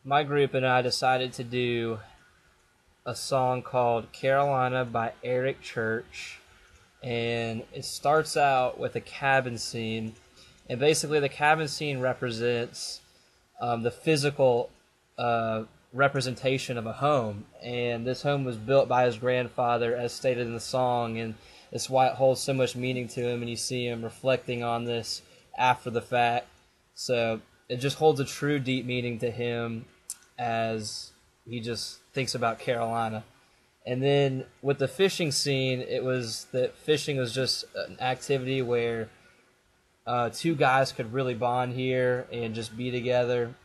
my group and I decided to do a song called Carolina by Eric Church. And it starts out with a cabin scene. And basically, the cabin scene represents the physical representation of a home. And this home was built by his grandfather, as stated in the song. And that's why it holds so much meaning to him. And you see him reflecting on this after the fact. So it just holds a true deep meaning to him as he just thinks about Carolina. And then with the fishing scene, it was that fishing was just an activity where two guys could really bond here and just be together.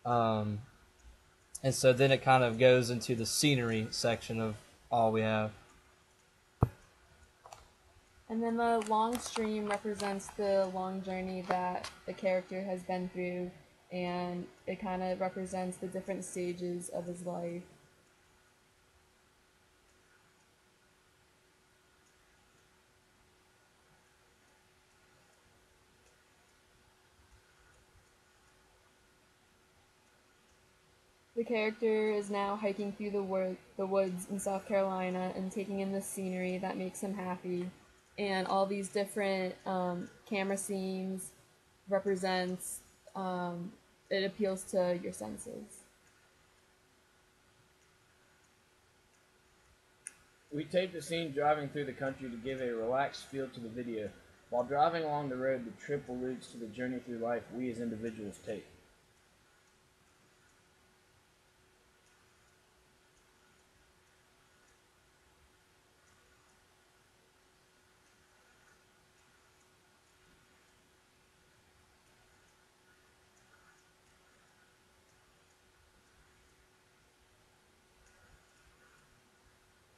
Um, and so then it kind of goes into the scenery section of all we have. And then the long stream represents the long journey that the character has been through, and it kind of represents the different stages of his life. The character is now hiking through the woods in South Carolina and taking in the scenery that makes him happy. And all these different camera scenes represents, it appeals to your senses. We taped the scene driving through the country to give a relaxed feel to the video. While driving along the road, the trip alludes to the journey through life we as individuals take.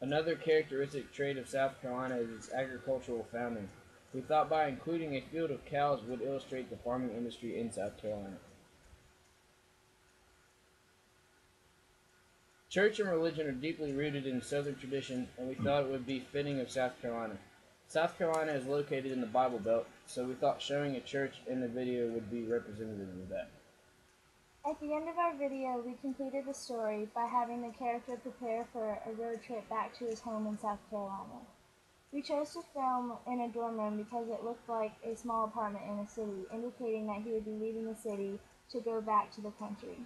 Another characteristic trait of South Carolina is its agricultural founding. We thought by including a field of cows would illustrate the farming industry in South Carolina. Church and religion are deeply rooted in Southern tradition, and we thought it would be fitting of South Carolina. South Carolina is located in the Bible Belt, so we thought showing a church in the video would be representative of that. At the end of our video, we completed the story by having the character prepare for a road trip back to his home in South Carolina. We chose to film in a dorm room because it looked like a small apartment in a city, indicating that he would be leaving the city to go back to the country.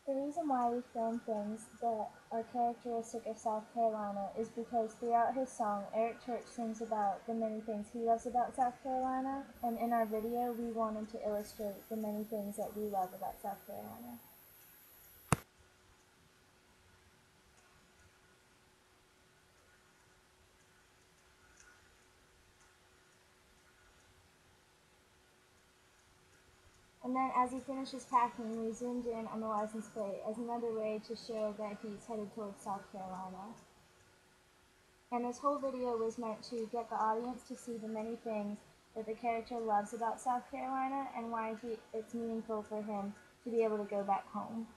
The reason why we film things that are characteristic of South Carolina is because throughout his song, Eric Church sings about the many things he loves about South Carolina, and in our video, we wanted to illustrate the many things that we love about South Carolina. And then as he finishes packing, we zoomed in on the license plate as another way to show that he's headed towards South Carolina. And this whole video was meant to get the audience to see the many things that the character loves about South Carolina and why it's meaningful for him to be able to go back home.